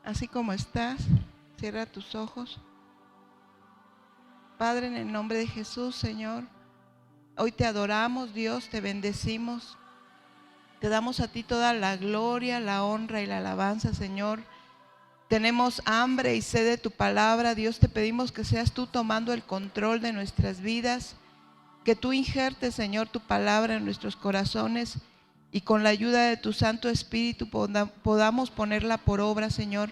así como estás, cierra tus ojos. Padre, en el nombre de Jesús, Señor, hoy te adoramos, Dios, te bendecimos. Te damos a ti toda la gloria, la honra y la alabanza, Señor. Tenemos hambre y sed de tu palabra. Dios, te pedimos que seas tú tomando el control de nuestras vidas, que tú injertes, Señor, tu palabra en nuestros corazones y con la ayuda de tu Santo Espíritu podamos ponerla por obra, Señor.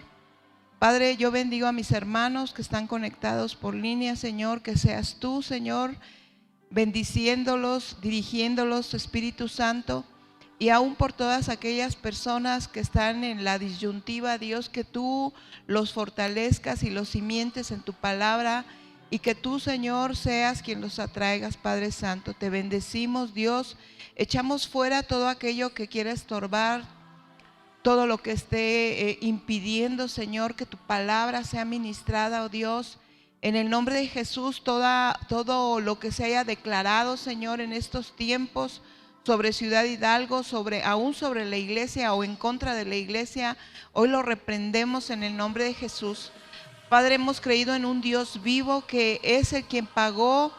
Padre, yo bendigo a mis hermanos que están conectados por línea, Señor, que seas tú, Señor, bendiciéndolos, dirigiéndolos, Espíritu Santo, y aún por todas aquellas personas que están en la disyuntiva, Dios, que tú los fortalezcas y los cimientes en tu palabra, y que tú, Señor, seas quien los atraigas, Padre Santo. Te bendecimos, Dios, echamos fuera todo aquello que quiera estorbar, todo lo que esté impidiendo, Señor, que tu palabra sea ministrada, oh Dios. En el nombre de Jesús, todo lo que se haya declarado, Señor, en estos tiempos sobre Ciudad Hidalgo, aún sobre la iglesia o en contra de la iglesia, hoy lo reprendemos en el nombre de Jesús. Padre, hemos creído en un Dios vivo que es el quien pagó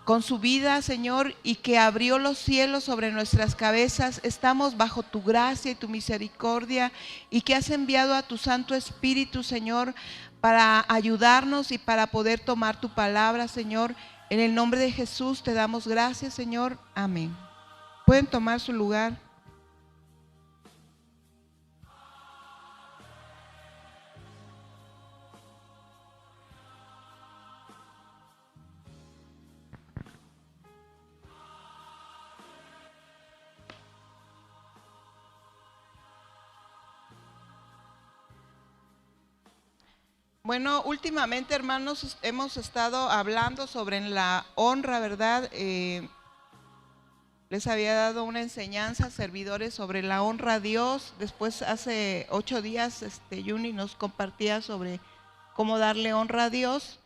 con su vida, Señor, y que abrió los cielos sobre nuestras cabezas. Estamos bajo tu gracia y tu misericordia, y que has enviado a tu Santo Espíritu, Señor, para ayudarnos y para poder tomar tu palabra, Señor. En el nombre de Jesús te damos gracias, Señor. Amén. Pueden tomar su lugar. Bueno, últimamente, hermanos, hemos estado hablando sobre la honra, ¿verdad? Les había dado una enseñanza, servidores, sobre la honra a Dios. Después, hace 8 días, Yuni nos compartía sobre cómo darle honra a Dios.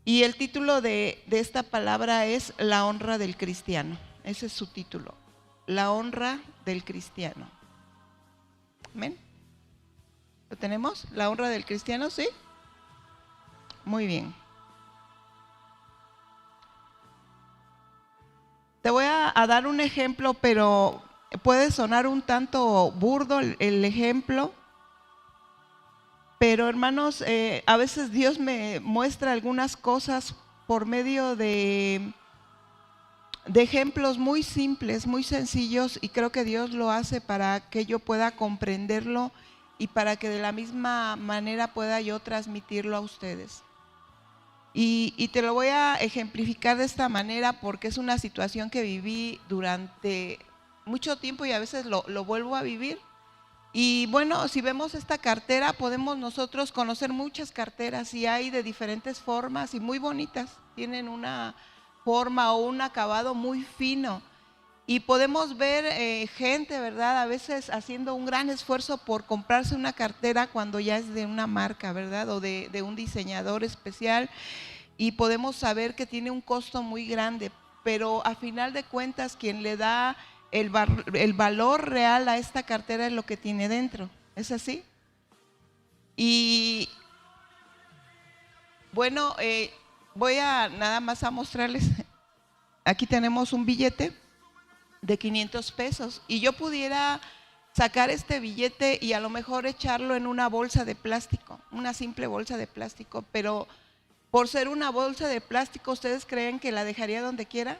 Y el título de esta palabra es la honra del cristiano. Ese es su título, la honra del cristiano. ¿Amén? ¿Lo tenemos? ¿La honra del cristiano? ¿Sí? Muy bien. Te voy a dar un ejemplo, pero puede sonar un tanto burdo el ejemplo. Pero hermanos, a veces Dios me muestra algunas cosas por medio de ejemplos muy simples, muy sencillos, y creo que Dios lo hace para que yo pueda comprenderlo y para que de la misma manera pueda yo transmitirlo a ustedes. Y te lo voy a ejemplificar de esta manera porque es una situación que viví durante mucho tiempo y a veces lo vuelvo a vivir. Y bueno, si vemos esta cartera, podemos nosotros conocer muchas carteras, y hay de diferentes formas y muy bonitas. Tienen una forma o un acabado muy fino. Y podemos ver gente, ¿verdad? A veces haciendo un gran esfuerzo por comprarse una cartera cuando ya es de una marca, ¿verdad? O de un diseñador especial. Y podemos saber que tiene un costo muy grande, pero a final de cuentas quien le da el valor real a esta cartera es lo que tiene dentro. ¿Es así? Y bueno, voy a nada más a mostrarles. Aquí tenemos un billete de 500 pesos y yo pudiera sacar este billete y a lo mejor echarlo en una bolsa de plástico, una simple bolsa de plástico, pero por ser una bolsa de plástico, ¿ustedes creen que la dejaría donde quiera?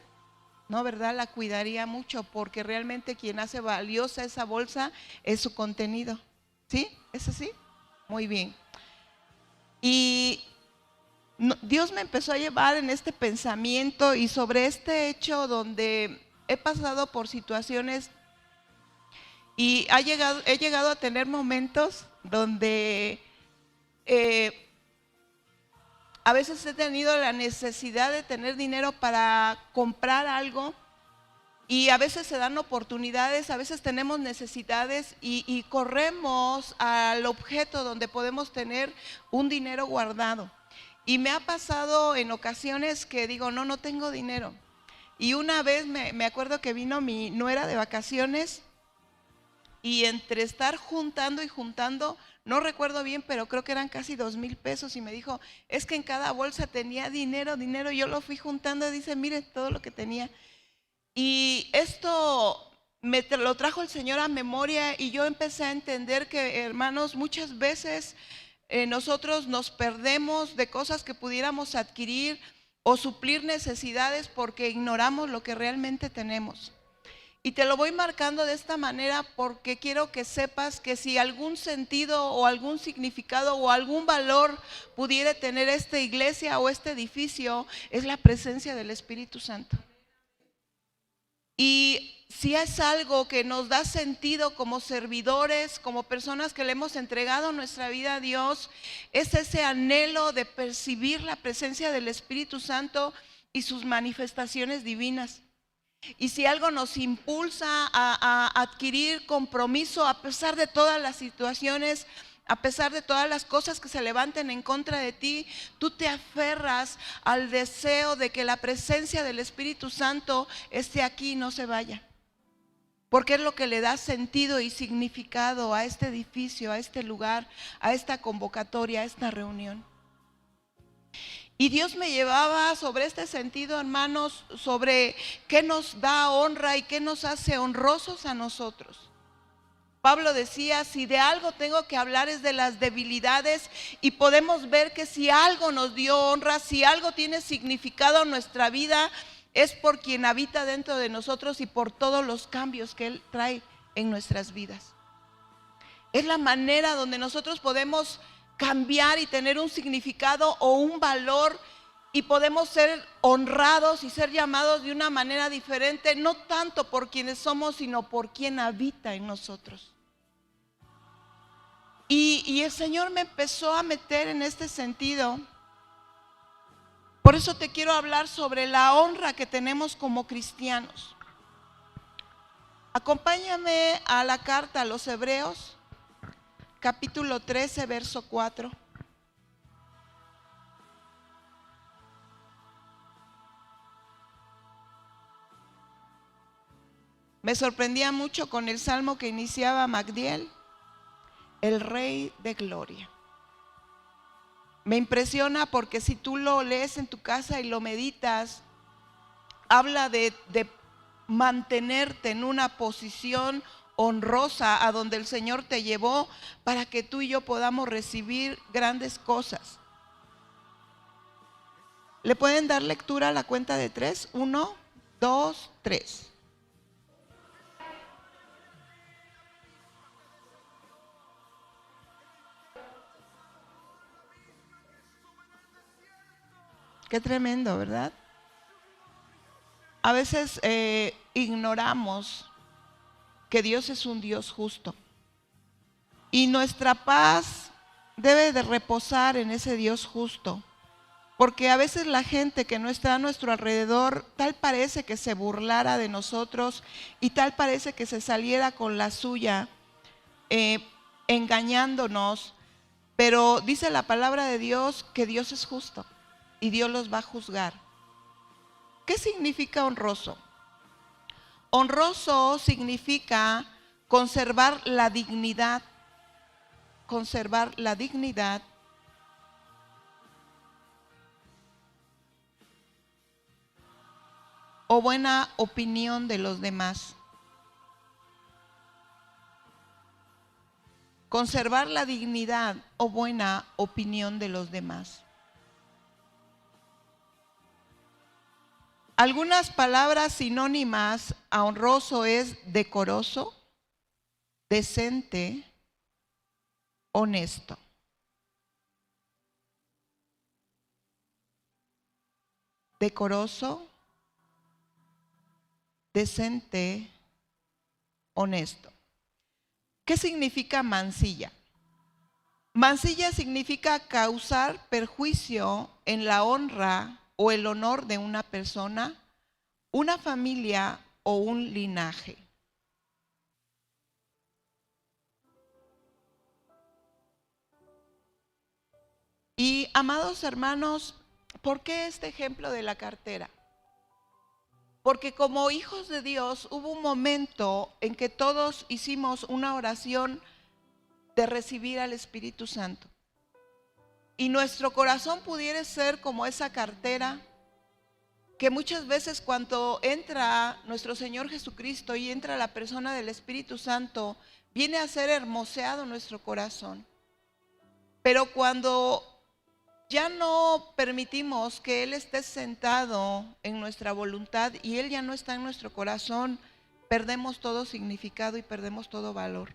No, ¿verdad? La cuidaría mucho porque realmente quien hace valiosa esa bolsa es su contenido. ¿Sí? ¿Es así? Muy bien. Y Dios me empezó a llevar en este pensamiento y sobre este hecho donde he pasado por situaciones y he llegado a tener momentos donde a veces he tenido la necesidad de tener dinero para comprar algo, y a veces se dan oportunidades, a veces tenemos necesidades y corremos al objeto donde podemos tener un dinero guardado. Y me ha pasado en ocasiones que digo, no tengo dinero. Y una vez me acuerdo que vino mi nuera de vacaciones y entre estar juntando y juntando, no recuerdo bien, pero creo que eran casi 2,000 pesos, y me dijo, es que en cada bolsa tenía dinero, yo lo fui juntando, dice, mire todo lo que tenía. Y esto lo trajo el Señor a memoria, y yo empecé a entender que, hermanos, muchas veces nosotros nos perdemos de cosas que pudiéramos adquirir o suplir necesidades porque ignoramos lo que realmente tenemos. Y te lo voy marcando de esta manera porque quiero que sepas que si algún sentido o algún significado o algún valor pudiera tener esta iglesia o este edificio, es la presencia del Espíritu Santo. Y si es algo que nos da sentido como servidores, como personas que le hemos entregado nuestra vida a Dios, es ese anhelo de percibir la presencia del Espíritu Santo y sus manifestaciones divinas. Y si algo nos impulsa a adquirir compromiso a pesar de todas las situaciones, a pesar de todas las cosas que se levanten en contra de ti, tú te aferras al deseo de que la presencia del Espíritu Santo esté aquí y no se vaya. Porque es lo que le da sentido y significado a este edificio, a este lugar, a esta convocatoria, a esta reunión. Y Dios me llevaba sobre este sentido, hermanos, sobre qué nos da honra y qué nos hace honrosos a nosotros. Pablo decía, si de algo tengo que hablar es de las debilidades, y podemos ver que si algo nos dio honra, si algo tiene significado en nuestra vida, es por quien habita dentro de nosotros y por todos los cambios que Él trae en nuestras vidas. Es la manera donde nosotros podemos cambiar y tener un significado o un valor, y podemos ser honrados y ser llamados de una manera diferente, no tanto por quienes somos, sino por quien habita en nosotros. Y el Señor me empezó a meter en este sentido. Por eso te quiero hablar sobre la honra que tenemos como cristianos. Acompáñame a la carta a los Hebreos, capítulo 13, verso 4. Me sorprendía mucho con el salmo que iniciaba Magdiel, el Rey de Gloria. Me impresiona porque si tú lo lees en tu casa y lo meditas, habla de mantenerte en una posición honrosa a donde el Señor te llevó para que tú y yo podamos recibir grandes cosas. ¿Le pueden dar lectura a la cuenta de 3? 1, 2, 3. Qué tremendo, ¿verdad? A veces ignoramos que Dios es un Dios justo, y nuestra paz debe de reposar en ese Dios justo, porque a veces la gente que no está a nuestro alrededor tal parece que se burlara de nosotros y tal parece que se saliera con la suya, engañándonos, pero dice la palabra de Dios que Dios es justo y Dios los va a juzgar. ¿Qué significa honroso? Honroso significa conservar la dignidad, o buena opinión de los demás. Conservar la dignidad o buena opinión de los demás. Algunas palabras sinónimas a honroso es decoroso, decente, honesto. Decoroso, decente, honesto. ¿Qué significa mancilla? Mancilla significa causar perjuicio en la honra o el honor de una persona, una familia o un linaje. Y amados hermanos, ¿por qué este ejemplo de la cartera? Porque como hijos de Dios hubo un momento en que todos hicimos una oración de recibir al Espíritu Santo. Y nuestro corazón pudiera ser como esa cartera que muchas veces cuando entra nuestro Señor Jesucristo y entra la persona del Espíritu Santo, viene a ser hermoseado nuestro corazón. Pero cuando ya no permitimos que Él esté sentado en nuestra voluntad y Él ya no está en nuestro corazón, perdemos todo significado y perdemos todo valor.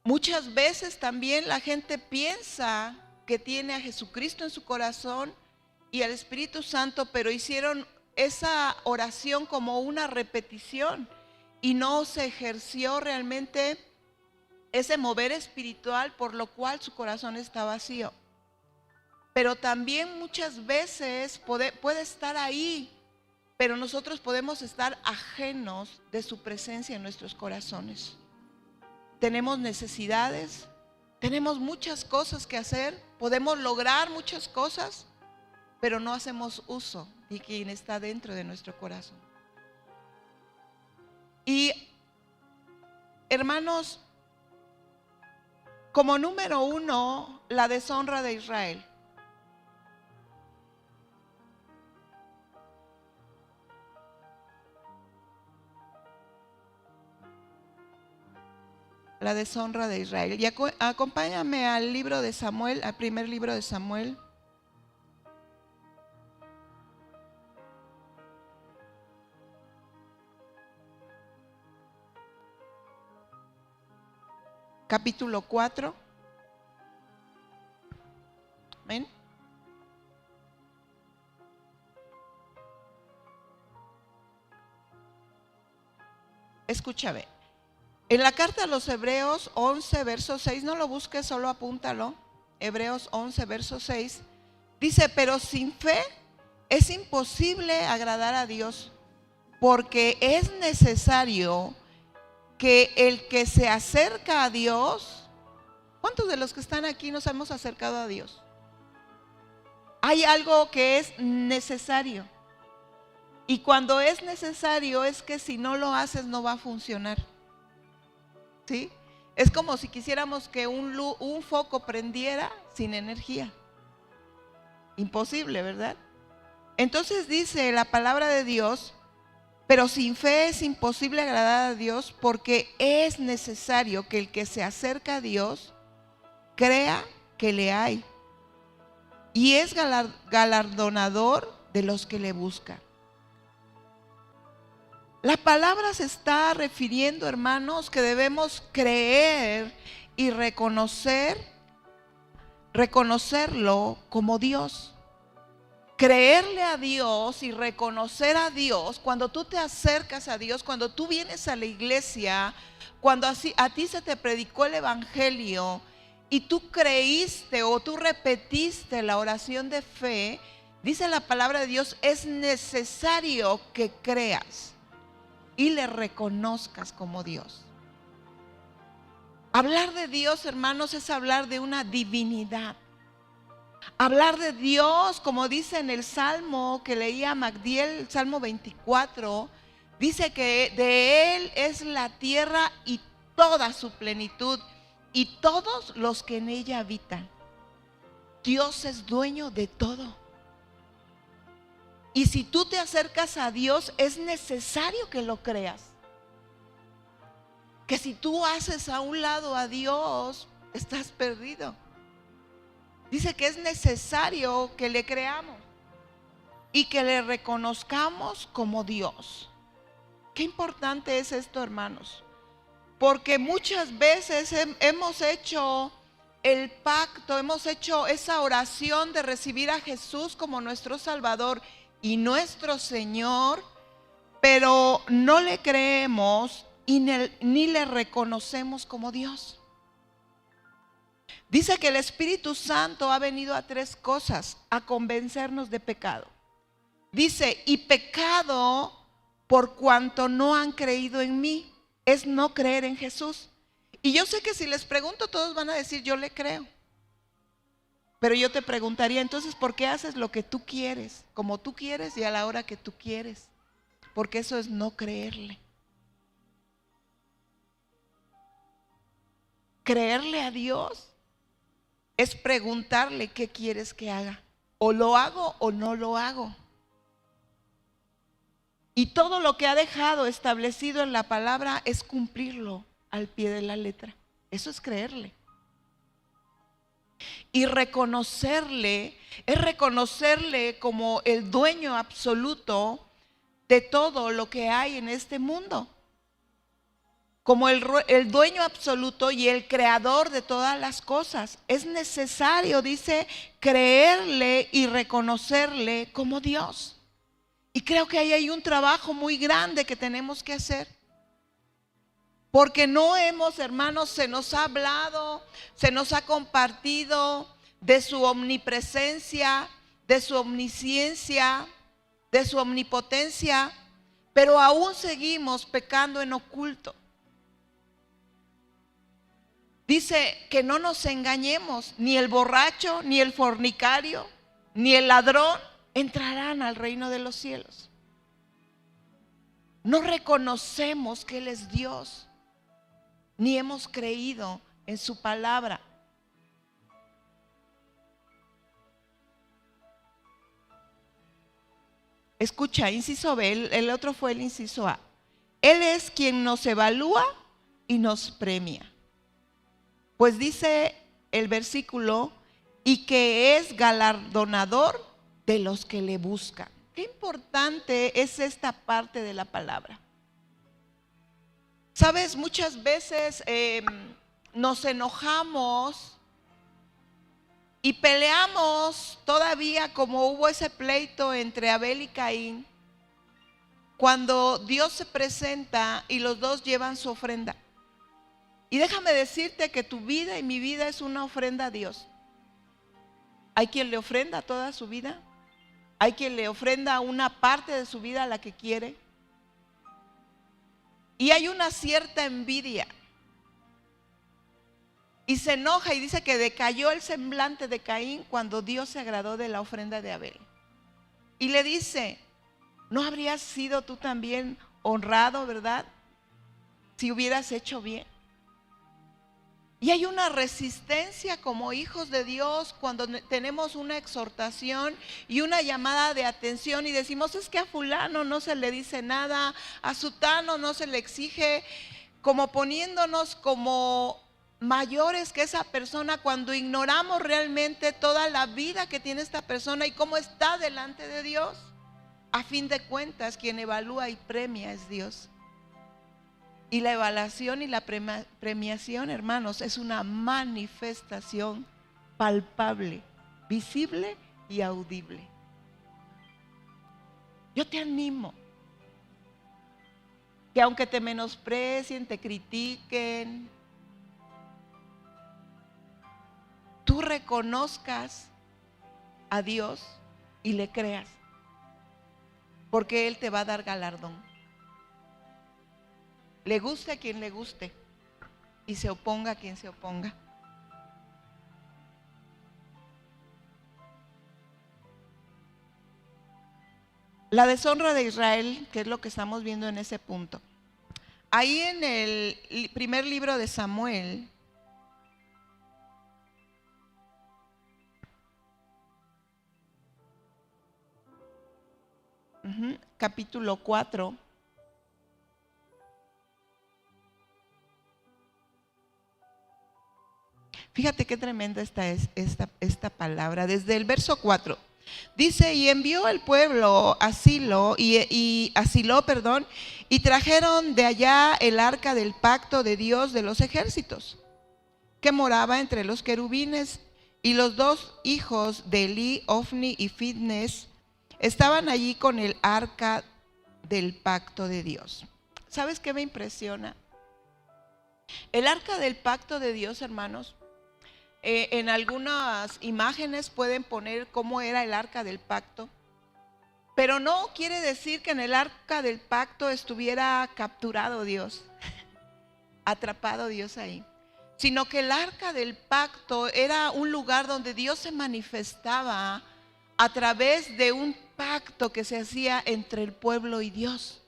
Muchas veces también la gente piensa que tiene a Jesucristo en su corazón y al Espíritu Santo, pero hicieron esa oración como una repetición y no se ejerció realmente ese mover espiritual, por lo cual su corazón está vacío. Pero también muchas veces puede estar ahí, pero nosotros podemos estar ajenos de su presencia en nuestros corazones. Tenemos necesidades, tenemos muchas cosas que hacer, podemos lograr muchas cosas, pero no hacemos uso de quien está dentro de nuestro corazón. Y hermanos, como número uno, la deshonra de Israel. La deshonra de Israel. Y acompáñame al libro de Samuel, al primer libro de Samuel. Capítulo 4. Amén. Escúchame. En la carta a los Hebreos 11, verso 6, no lo busques, solo apúntalo. Hebreos 11, verso 6, dice, pero sin fe es imposible agradar a Dios, porque es necesario que el que se acerca a Dios, ¿cuántos de los que están aquí nos hemos acercado a Dios? Hay algo que es necesario. Y cuando es necesario es que si no lo haces no va a funcionar. ¿Sí? Es como si quisiéramos que un foco prendiera sin energía. Imposible, ¿verdad? Entonces dice la palabra de Dios, pero sin fe es imposible agradar a Dios, porque es necesario que el que se acerca a Dios crea que le hay y es galardonador de los que le buscan. La palabra se está refiriendo, hermanos, que debemos creer y reconocerlo como Dios. Creerle a Dios y reconocer a Dios, cuando tú te acercas a Dios, cuando tú vienes a la iglesia, cuando a ti se te predicó el evangelio y tú creíste o tú repetiste la oración de fe, dice la palabra de Dios, es necesario que creas y le reconozcas como Dios. Hablar de Dios, hermanos, es hablar de una divinidad. Hablar de Dios, como dice en el Salmo que leía Magdiel, el Salmo 24, dice que de Él es la tierra y toda su plenitud y todos los que en ella habitan. Dios es dueño de todo. Y si tú te acercas a Dios, es necesario que lo creas. Que si tú haces a un lado a Dios, estás perdido. Dice que es necesario que le creamos y que le reconozcamos como Dios. Qué importante es esto, hermanos. Porque muchas veces hemos hecho el pacto, hemos hecho esa oración de recibir a Jesús como nuestro Salvador y nuestro Señor, pero no le creemos y ni le reconocemos como Dios. Dice que el Espíritu Santo ha venido a tres cosas: a convencernos de pecado. Dice, y pecado por cuanto no han creído en mí, es no creer en Jesús. Y yo sé que si les pregunto todos van a decir, yo le creo. Pero yo te preguntaría, entonces, ¿por qué haces lo que tú quieres, como tú quieres y a la hora que tú quieres? Porque eso es no creerle. Creerle a Dios es preguntarle qué quieres que haga. O lo hago o no lo hago. Y todo lo que ha dejado establecido en la palabra es cumplirlo al pie de la letra. Eso es creerle. Y reconocerle es reconocerle como el dueño absoluto de todo lo que hay en este mundo. Como el dueño absoluto y el creador de todas las cosas. Es necesario, dice, creerle y reconocerle como Dios. Y creo que ahí hay un trabajo muy grande que tenemos que hacer. Porque no hemos, hermanos, se nos ha hablado, se nos ha compartido de su omnipresencia, de su omnisciencia, de su omnipotencia, pero aún seguimos pecando en oculto. Dice que no nos engañemos, ni el borracho, ni el fornicario, ni el ladrón entrarán al reino de los cielos. No reconocemos que Él es Dios, ni hemos creído en su palabra. Escucha, inciso B, el otro fue el inciso A. Él es quien nos evalúa y nos premia. Pues dice el versículo, y que es galardonador de los que le buscan. Qué importante es esta parte de la palabra. Sabes, muchas veces nos enojamos y peleamos todavía, como hubo ese pleito entre Abel y Caín, cuando Dios se presenta y los dos llevan su ofrenda. Y déjame decirte que tu vida y mi vida es una ofrenda a Dios. Hay quien le ofrenda toda su vida, hay quien le ofrenda una parte de su vida a la que quiere. Y hay una cierta envidia. Y se enoja y dice que decayó el semblante de Caín cuando Dios se agradó de la ofrenda de Abel. Y le dice, ¿no habrías sido tú también honrado, verdad? Si hubieras hecho bien. Y hay una resistencia como hijos de Dios cuando tenemos una exhortación y una llamada de atención y decimos, es que a fulano no se le dice nada, a sutano no se le exige, como poniéndonos como mayores que esa persona, cuando ignoramos realmente toda la vida que tiene esta persona y cómo está delante de Dios. A fin de cuentas, quien evalúa y premia es Dios. Y la evaluación y la premiación, hermanos, es una manifestación palpable, visible y audible. Yo te animo que aunque te menosprecien, te critiquen, tú reconozcas a Dios y le creas, porque Él te va a dar galardón. Le guste a quien le guste y se oponga a quien se oponga. La deshonra de Israel, que es lo que estamos viendo en ese punto. Ahí en el primer libro de Samuel, capítulo 4. Fíjate qué tremenda está esta palabra. Desde el verso 4 dice, y envió el pueblo a Silo, y trajeron de allá el arca del pacto de Dios de los ejércitos, que moraba entre los querubines, y los dos hijos de Elí, Ofni y Fitnes, estaban allí con el arca del pacto de Dios. ¿Sabes qué me impresiona? El arca del pacto de Dios, hermanos, en algunas imágenes pueden poner cómo era el arca del pacto, pero no quiere decir que en el arca del pacto estuviera capturado Dios, atrapado Dios ahí, sino que el arca del pacto era un lugar donde Dios se manifestaba a través de un pacto que se hacía entre el pueblo y Dios.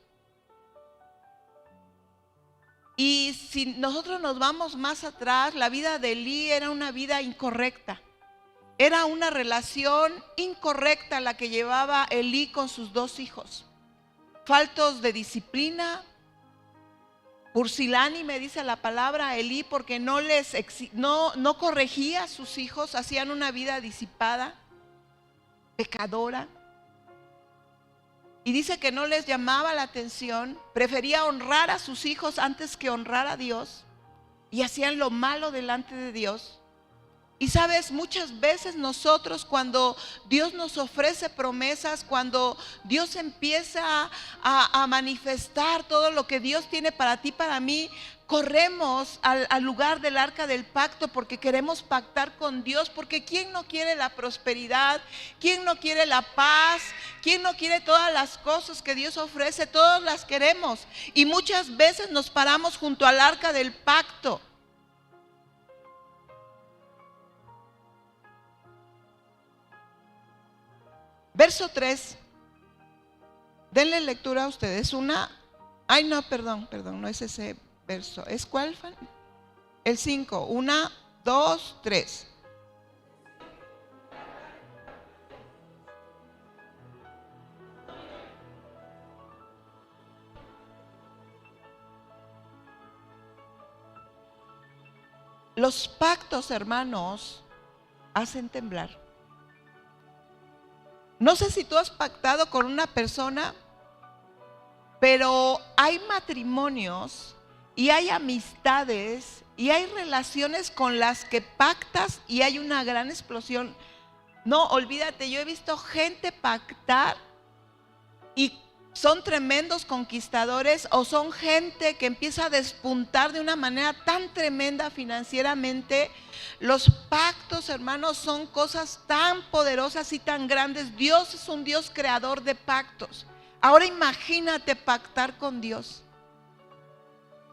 Y si nosotros nos vamos más atrás, la vida de Elí era una vida incorrecta. Era una relación incorrecta la que llevaba Elí con sus dos hijos. Faltos de disciplina, pusilánime dice la palabra Elí, porque no corregía a sus hijos, hacían una vida disipada, pecadora. Y dice que no les llamaba la atención, prefería honrar a sus hijos antes que honrar a Dios, y hacían lo malo delante de Dios. Y sabes, muchas veces nosotros, cuando Dios nos ofrece promesas, cuando Dios empieza a manifestar todo lo que Dios tiene para ti, para mí, corremos al lugar del arca del pacto porque queremos pactar con Dios. Porque ¿quién no quiere la prosperidad? ¿Quién no quiere la paz? ¿Quién no quiere todas las cosas que Dios ofrece? Todos las queremos. Y muchas veces nos paramos junto al arca del pacto. Verso 3. Denle lectura a ustedes. Perdón, no es ese verso. ¿Es cuál? El 5. 1, 2, 3. Los pactos, hermanos, hacen temblar. No sé si tú has pactado con una persona, pero hay matrimonios y hay amistades y hay relaciones con las que pactas y hay una gran explosión. No, olvídate, yo he visto gente pactar y son tremendos conquistadores, o son gente que empieza a despuntar de una manera tan tremenda financieramente. Los pactos, hermanos, son cosas tan poderosas y tan grandes. Dios es un Dios creador de pactos. Ahora imagínate pactar con Dios.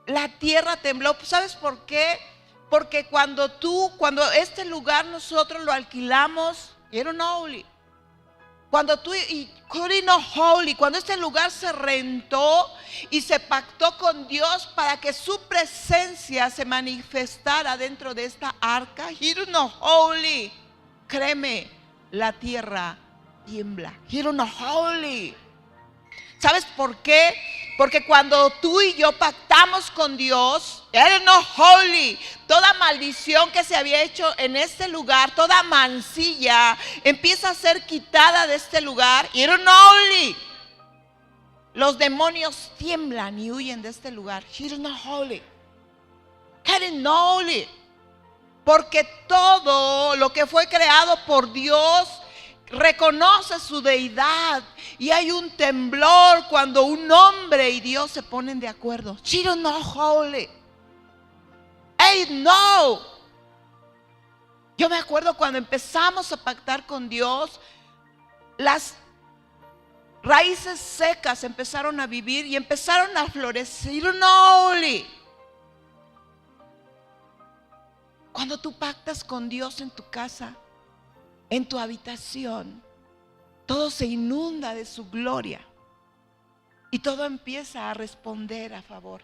La tierra tembló. ¿Sabes por qué? Porque cuando este lugar nosotros lo alquilamos, cuando este lugar se rentó y se pactó con Dios para que su presencia se manifestara dentro de esta arca, créeme, la tierra tiembla. ¿Sabes por qué? Porque cuando tú y yo pactamos con Dios, toda maldición que se había hecho en este lugar, toda mancilla, empieza a ser quitada de este lugar. Los demonios tiemblan y huyen de este lugar. Porque todo lo que fue creado por Dios reconoce su deidad, y hay un temblor cuando un hombre y Dios se ponen de acuerdo. Yo me acuerdo cuando empezamos a pactar con Dios, las raíces secas empezaron a vivir y empezaron a florecer. Cuando tú pactas con Dios en tu casa, en tu habitación, todo se inunda de su gloria y todo empieza a responder a favor.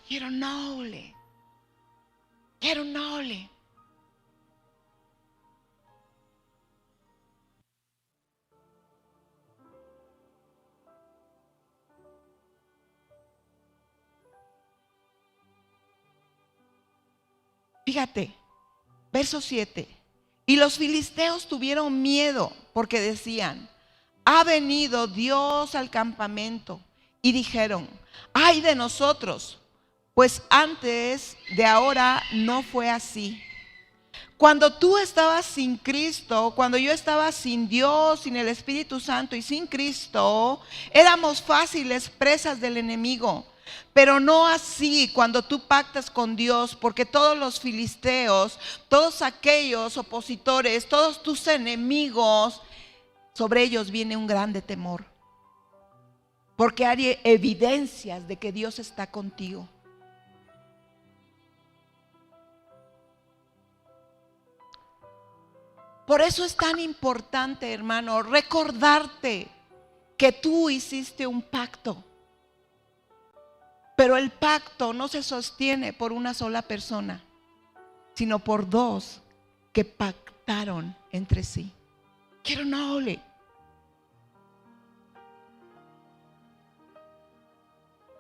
Fíjate, verso 7. Y los filisteos tuvieron miedo porque decían: ha venido Dios al campamento. Y dijeron: ay de nosotros, pues antes de ahora no fue así. Cuando tú estabas sin Cristo, cuando yo estaba sin Dios, sin el Espíritu Santo y sin Cristo, éramos fáciles presas del enemigo. Pero no así cuando tú pactas con Dios, porque todos los filisteos, todos aquellos opositores, todos tus enemigos, sobre ellos viene un grande temor, porque hay evidencias de que Dios está contigo. Por eso es tan importante, hermano, recordarte que tú hiciste un pacto. Pero el pacto no se sostiene por una sola persona, sino por dos que pactaron entre sí. Quiero no ole.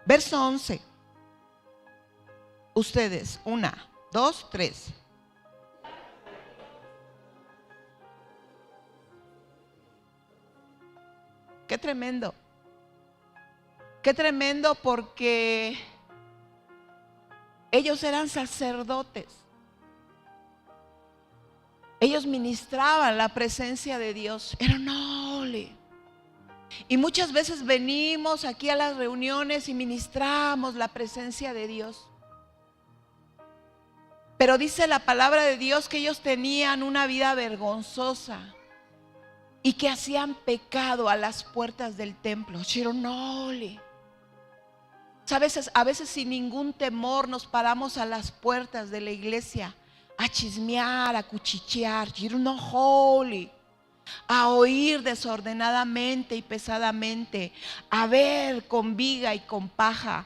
Verso 11. Ustedes, 1, 2, 3. Qué tremendo. Qué tremendo, porque ellos eran sacerdotes. Ellos ministraban la presencia de Dios. Era noble. Y muchas veces venimos aquí a las reuniones y ministramos la presencia de Dios. Pero dice la palabra de Dios que ellos tenían una vida vergonzosa y que hacían pecado a las puertas del templo. Chironole. A veces sin ningún temor nos paramos a las puertas de la iglesia a chismear, a cuchichear, chironole, a oír desordenadamente y pesadamente, a ver con viga y con paja.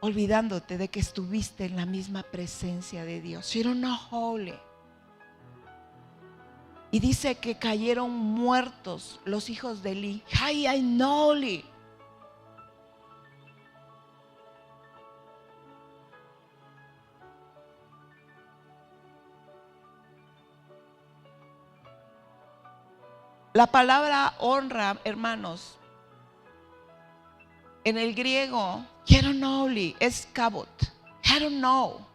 Olvidándote de que estuviste en la misma presencia de Dios. Chironole. Y dice que cayeron muertos los hijos de Eli. Ay, noli. La palabra honra, hermanos, en el griego, hieronoli, es kabot. Hierono.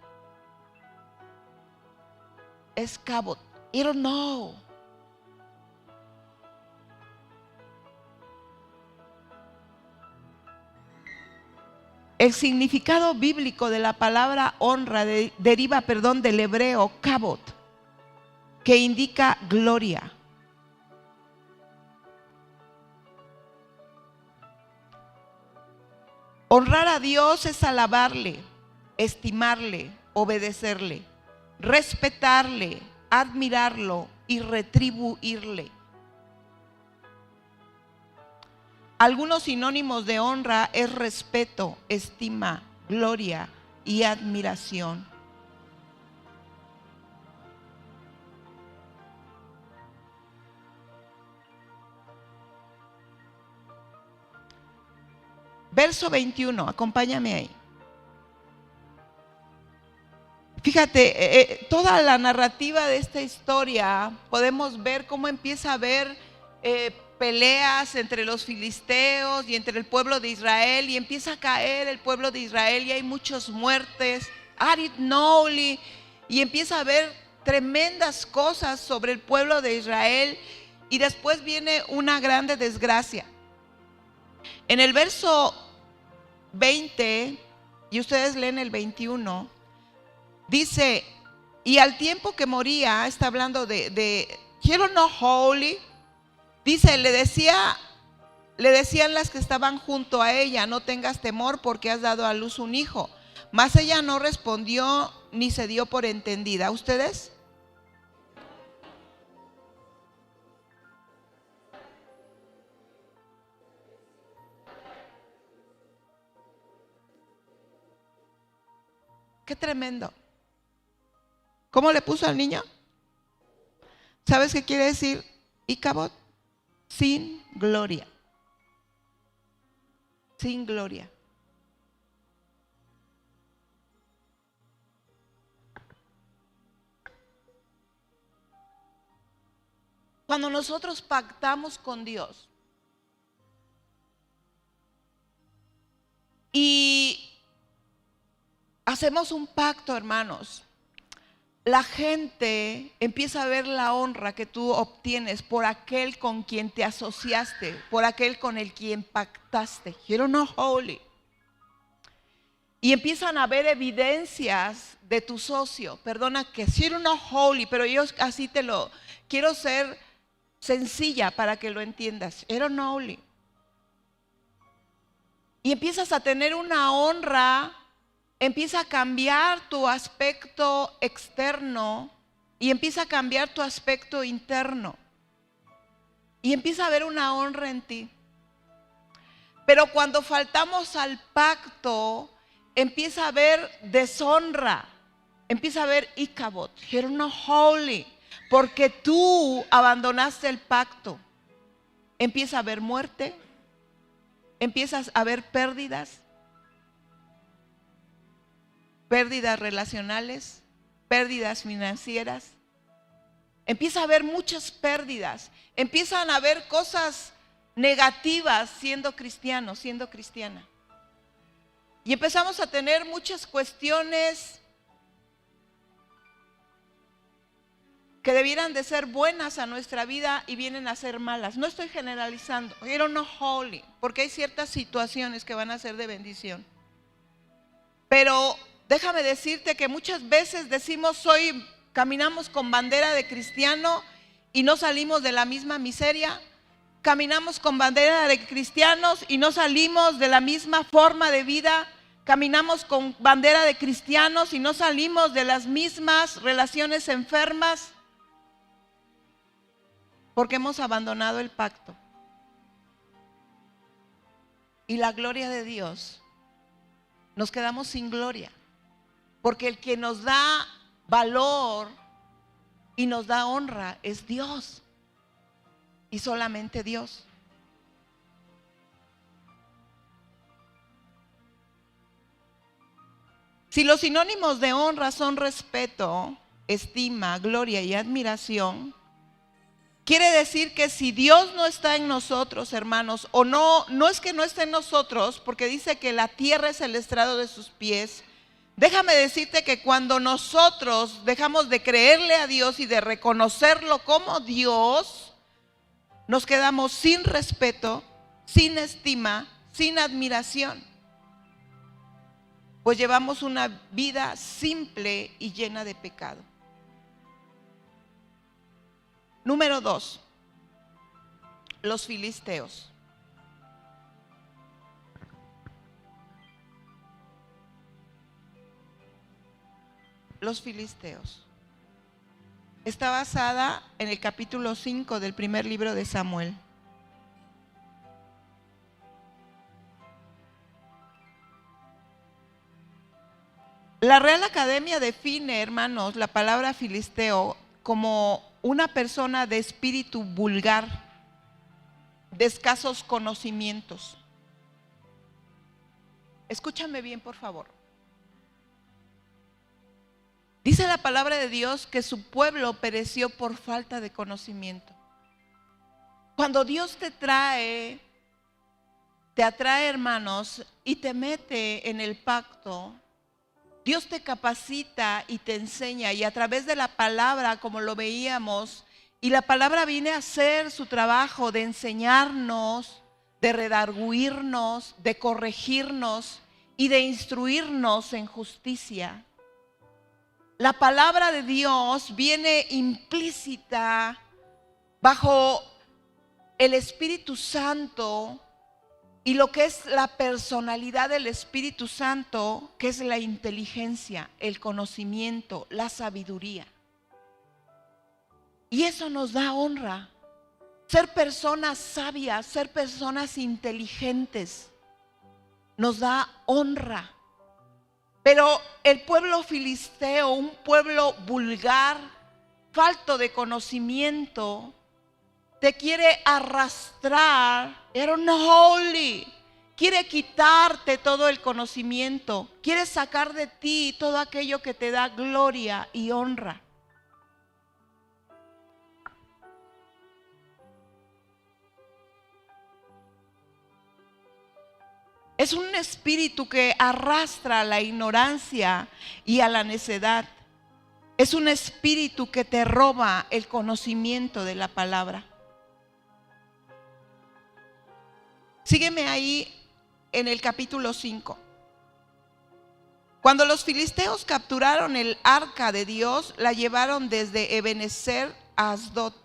Es kabot. Hierono. El significado bíblico de la palabra honra deriva, del hebreo kabot, que indica gloria. Honrar a Dios es alabarle, estimarle, obedecerle, respetarle, admirarlo y retribuirle. Algunos sinónimos de honra es respeto, estima, gloria y admiración. Verso 21, acompáñame ahí. Fíjate, toda la narrativa de esta historia podemos ver cómo empieza a haber peleas entre los filisteos y entre el pueblo de Israel, y empieza a caer el pueblo de Israel y hay muchas muertes, y empieza a haber tremendas cosas sobre el pueblo de Israel, y después viene una grande desgracia. En el verso 20, y ustedes leen el 21, dice: y al tiempo que moría, está hablando de Holy, dice, le decían las que estaban junto a ella: no tengas temor, porque has dado a luz un hijo. Mas ella no respondió ni se dio por entendida. ¿Ustedes? Qué tremendo. ¿Cómo le puso al niño? ¿Sabes qué quiere decir Icabod? Sin gloria. Sin gloria. Cuando nosotros pactamos con Dios y hacemos un pacto, hermanos, la gente empieza a ver la honra que tú obtienes por aquel con quien te asociaste, por aquel con el quien pactaste. You're not holy. Y empiezan a ver evidencias de tu socio. Perdona que you're not holy, pero yo así te lo quiero ser sencilla para que lo entiendas. You're not holy. Y empiezas a tener una honra empieza a cambiar tu aspecto externo y empieza a cambiar tu aspecto interno. Y empieza a haber una honra en ti. Pero cuando faltamos al pacto, empieza a haber deshonra. Empieza a haber Icabod, you're not holy, porque tú abandonaste el pacto. Empieza a haber muerte, empiezas a haber pérdidas relacionales, pérdidas financieras. Empieza a haber muchas pérdidas, empiezan a haber cosas negativas siendo cristiano, siendo cristiana. Y empezamos a tener muchas cuestiones que debieran de ser buenas a nuestra vida y vienen a ser malas. No estoy generalizando, you're not holy, porque hay ciertas situaciones que van a ser de bendición. Pero déjame decirte que muchas veces decimos caminamos con bandera de cristiano y no salimos de la misma miseria. Caminamos con bandera de cristianos y no salimos de la misma forma de vida. Caminamos con bandera de cristianos y no salimos de las mismas relaciones enfermas. Porque hemos abandonado el pacto. Y la gloria de Dios, nos quedamos sin gloria. Porque el que nos da valor y nos da honra es Dios. Y solamente Dios. Si los sinónimos de honra son respeto, estima, gloria y admiración, quiere decir que si Dios no está en nosotros, hermanos, o no es que no esté en nosotros, porque dice que la tierra es el estrado de sus pies. Déjame decirte que cuando nosotros dejamos de creerle a Dios y de reconocerlo como Dios, nos quedamos sin respeto, sin estima, sin admiración. Pues llevamos una vida simple y llena de pecado. Número 2, los filisteos. Los filisteos. Está basada en el capítulo 5 del primer libro de Samuel. La Real Academia define, hermanos, la palabra filisteo como una persona de espíritu vulgar, de escasos conocimientos. Escúchame bien, por favor. Dice la palabra de Dios que su pueblo pereció por falta de conocimiento. Cuando Dios te atrae, hermanos, y te mete en el pacto, Dios te capacita y te enseña, y a través de la palabra, como lo veíamos, y la palabra viene a hacer su trabajo de enseñarnos, de redarguirnos, de corregirnos y de instruirnos en justicia. La palabra de Dios viene implícita bajo el Espíritu Santo y lo que es la personalidad del Espíritu Santo, que es la inteligencia, el conocimiento, la sabiduría. Y eso nos da honra. Ser personas sabias, ser personas inteligentes, nos da honra. Pero el pueblo filisteo, un pueblo vulgar, falto de conocimiento, te quiere arrastrar, you're not holy, quiere quitarte todo el conocimiento, quiere sacar de ti todo aquello que te da gloria y honra. Es un espíritu que arrastra a la ignorancia y a la necedad. Es un espíritu que te roba el conocimiento de la palabra. Sígueme ahí en el capítulo 5. Cuando los filisteos capturaron el arca de Dios, la llevaron desde Ebenezer a Asdod.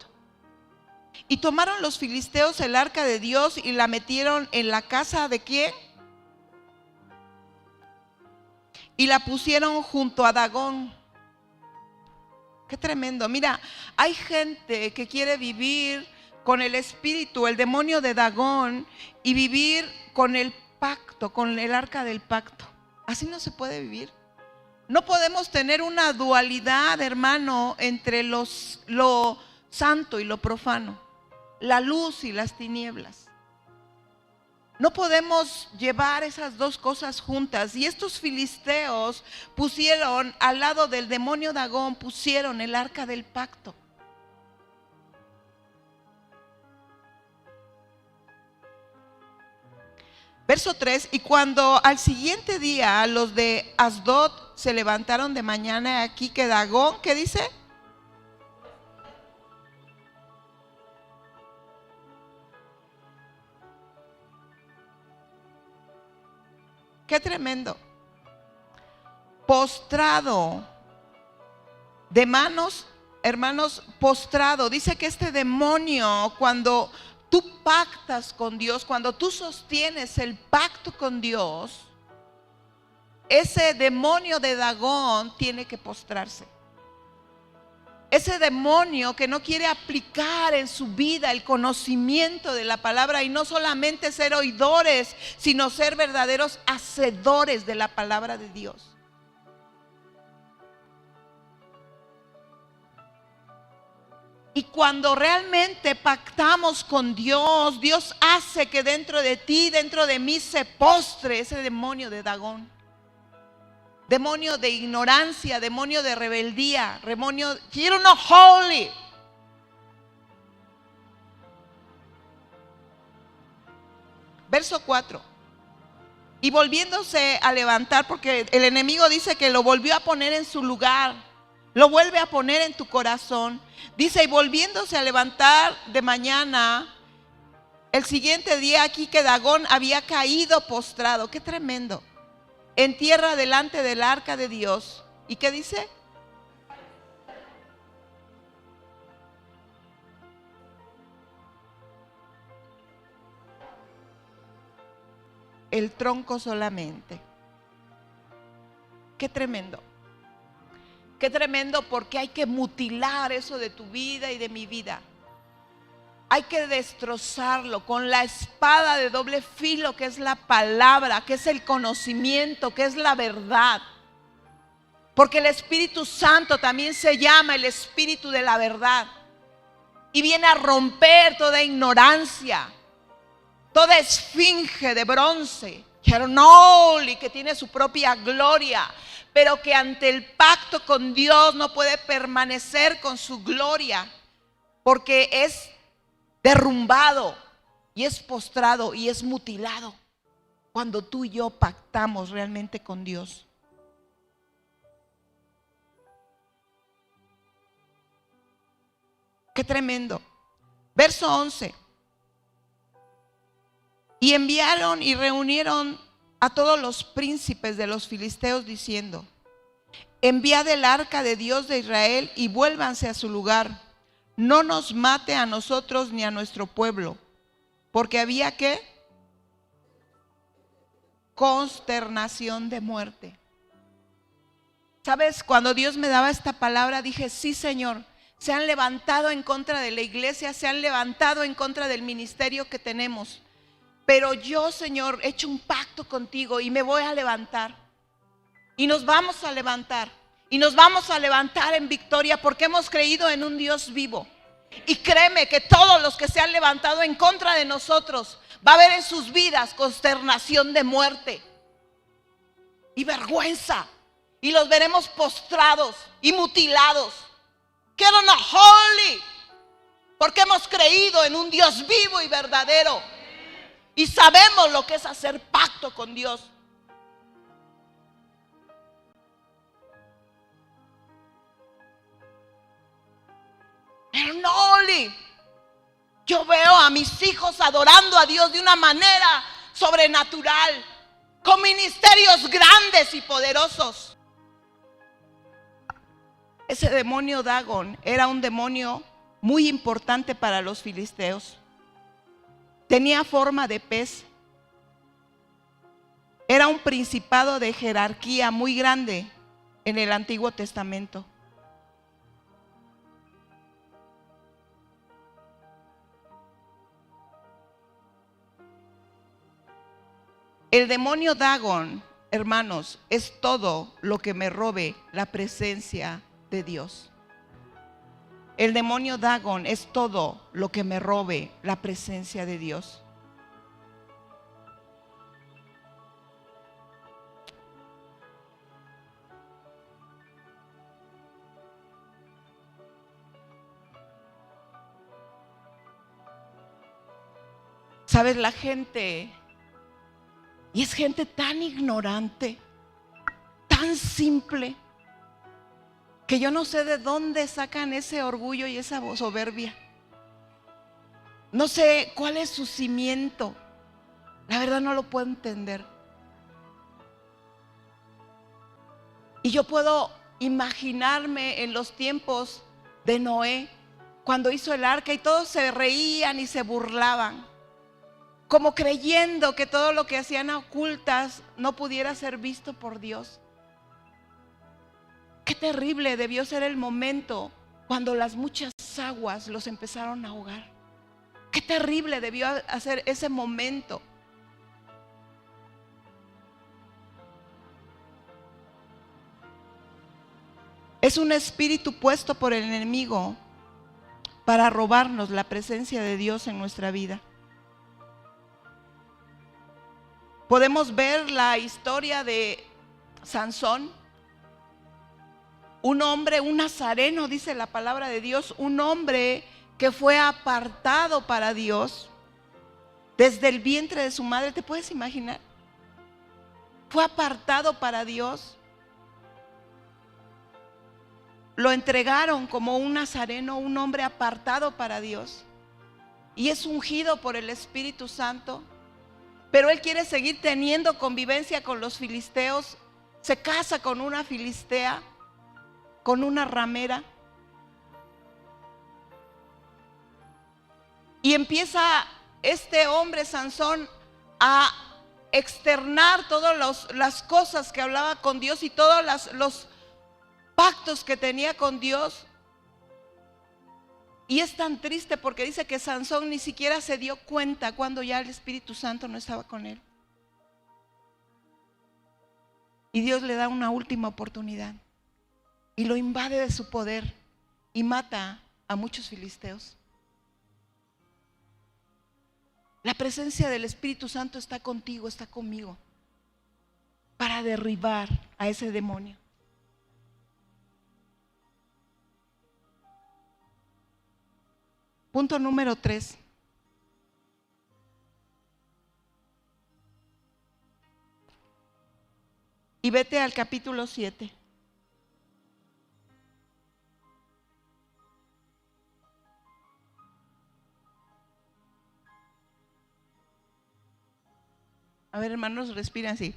Y tomaron los filisteos el arca de Dios y la metieron en la casa de ¿quién? y la pusieron junto a Dagón. Qué tremendo. Mira, hay gente que quiere vivir con el espíritu, el demonio de Dagón, y vivir con el pacto, con el arca del pacto. Así no se puede vivir. No podemos tener una dualidad, hermano, entre lo santo y lo profano, la luz y las tinieblas. No podemos llevar esas dos cosas juntas. Y estos filisteos pusieron al lado del demonio Dagón, pusieron el arca del pacto. Verso 3, y cuando al siguiente día los de Asdod se levantaron de mañana, aquí que Dagón, ¿qué dice? Qué tremendo. Postrado, de manos, hermanos, postrado. Dice que este demonio, cuando tú pactas con Dios, cuando tú sostienes el pacto con Dios, ese demonio de Dagón tiene que postrarse. Ese demonio que no quiere aplicar en su vida el conocimiento de la palabra, y no solamente ser oidores, sino ser verdaderos hacedores de la palabra de Dios. Y cuando realmente pactamos con Dios, Dios hace que dentro de ti, dentro de mí, se postre ese demonio de Dagón. Demonio de ignorancia, demonio de rebeldía, demonio, you're not holy. Verso 4. Y volviéndose a levantar, porque el enemigo dice que lo volvió a poner en su lugar, lo vuelve a poner en tu corazón. Dice, y volviéndose a levantar de mañana, el siguiente día, aquí que Dagón había caído postrado. Qué tremendo. En tierra delante del arca de Dios. ¿Y qué dice? El tronco solamente. Qué tremendo. Qué tremendo, porque hay que mutilar eso de tu vida y de mi vida. Hay que destrozarlo con la espada de doble filo, que es la palabra, que es el conocimiento, que es la verdad. Porque el Espíritu Santo también se llama el Espíritu de la verdad. Y viene a romper toda ignorancia, toda esfinge de bronce, que tiene su propia gloria, pero que ante el pacto con Dios no puede permanecer con su gloria, porque es derrumbado y es postrado y es mutilado cuando tú y yo pactamos realmente con Dios. Qué tremendo. Verso 11. Y enviaron y reunieron a todos los príncipes de los filisteos diciendo: enviad el arca de Dios de Israel y vuélvanse a su lugar. No nos mate a nosotros ni a nuestro pueblo, porque había ¿qué? Consternación de muerte. ¿Sabes? Cuando Dios me daba esta palabra, dije, sí, Señor, se han levantado en contra de la iglesia, se han levantado en contra del ministerio que tenemos. Pero yo, Señor, he hecho un pacto contigo y me voy a levantar. Y nos vamos a levantar. Y nos vamos a levantar en victoria, porque hemos creído en un Dios vivo. Y créeme que todos los que se han levantado en contra de nosotros, va a haber en sus vidas consternación de muerte y vergüenza. Y los veremos postrados y mutilados. Quiero no holy, porque hemos creído en un Dios vivo y verdadero. Y sabemos lo que es hacer pacto con Dios. Ernoli, yo veo a mis hijos adorando a Dios de una manera sobrenatural, con ministerios grandes y poderosos. Ese demonio Dagón era un demonio muy importante para los filisteos. Tenía forma de pez. Era un principado de jerarquía muy grande en el Antiguo Testamento. El demonio Dagón, hermanos, es todo lo que me robe la presencia de Dios. El demonio Dagón es todo lo que me robe la presencia de Dios. ¿Sabes? La gente, y es gente tan ignorante, tan simple, que yo no sé de dónde sacan ese orgullo y esa soberbia. No sé cuál es su cimiento. La verdad no lo puedo entender. Y yo puedo imaginarme en los tiempos de Noé, cuando hizo el arca y todos se reían y se burlaban, como creyendo que todo lo que hacían a ocultas no pudiera ser visto por Dios. Qué terrible debió ser el momento cuando las muchas aguas los empezaron a ahogar. Qué terrible debió ser ese momento. Es un espíritu puesto por el enemigo para robarnos la presencia de Dios en nuestra vida. Podemos ver la historia de Sansón, un hombre, un nazareno, dice la palabra de Dios, un hombre que fue apartado para Dios desde el vientre de su madre. ¿Te puedes imaginar? Fue apartado para Dios. Lo entregaron como un nazareno, un hombre apartado para Dios, y es ungido por el Espíritu Santo. Pero él quiere seguir teniendo convivencia con los filisteos. Se casa con una filistea, con una ramera, y empieza este hombre Sansón a externar todas las cosas que hablaba con Dios y todos los pactos que tenía con Dios. Y es tan triste porque dice que Sansón ni siquiera se dio cuenta cuando ya el Espíritu Santo no estaba con él. Y Dios le da una última oportunidad y lo invade de su poder y mata a muchos filisteos. La presencia del Espíritu Santo está contigo, está conmigo, para derribar a ese demonio. Punto número 3. Y vete al capítulo 7. A ver, hermanos, respiran así.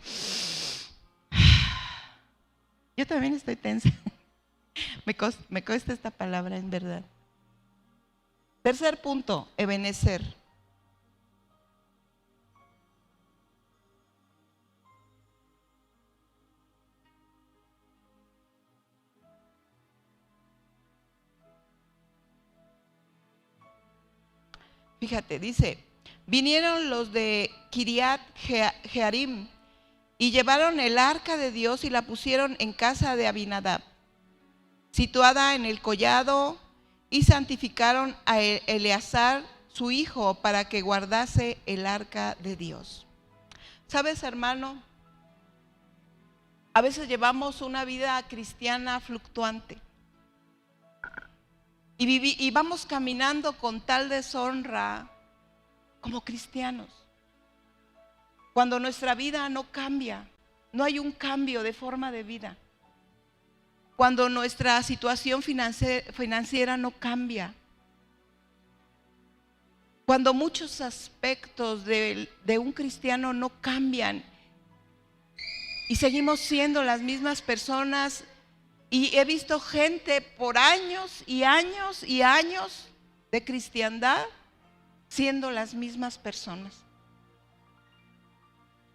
Yo también estoy tensa. Me cuesta esta palabra, en verdad. Tercer punto, Ebenezer. Fíjate, dice: vinieron los de Kiriat Jearim y llevaron el arca de Dios y la pusieron en casa de Abinadab, situada en el collado, y santificaron a Eleazar, su hijo, para que guardase el arca de Dios. ¿Sabes, hermano? A veces llevamos una vida cristiana fluctuante y vamos caminando con tal deshonra como cristianos, cuando nuestra vida no cambia, no hay un cambio de forma de vida, cuando nuestra situación financiera no cambia, cuando muchos aspectos de un cristiano no cambian y seguimos siendo las mismas personas. Y he visto gente por años y años y años de cristiandad siendo las mismas personas.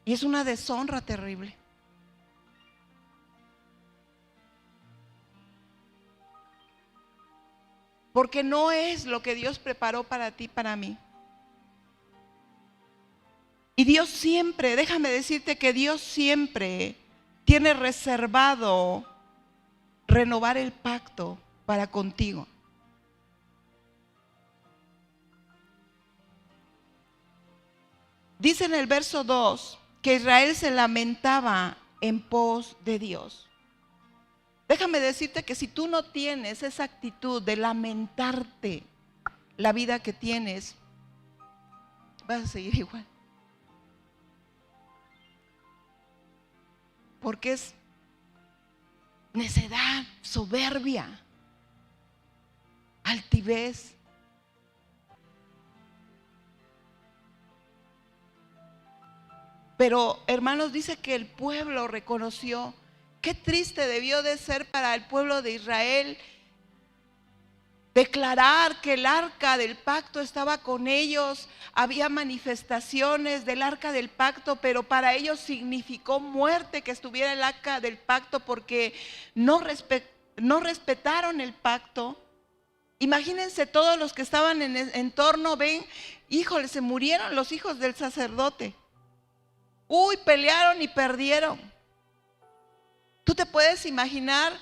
Y es una deshonra terrible. Porque no es lo que Dios preparó para ti, para mí. Y Dios siempre, déjame decirte que Dios siempre tiene reservado renovar el pacto para contigo. Dice en el verso 2 que Israel se lamentaba en pos de Dios. Déjame decirte que si tú no tienes esa actitud de lamentarte la vida que tienes, vas a seguir igual. Porque es necedad, soberbia, altivez. Pero, hermanos, dice que el pueblo reconoció. Qué triste debió de ser para el pueblo de Israel declarar que el arca del pacto estaba con ellos. Había manifestaciones del arca del pacto, pero para ellos significó muerte que estuviera el arca del pacto, porque no respetaron el pacto. Imagínense todos los que estaban en torno, ven, híjole, se murieron los hijos del sacerdote. Uy, pelearon y perdieron. Tú te puedes imaginar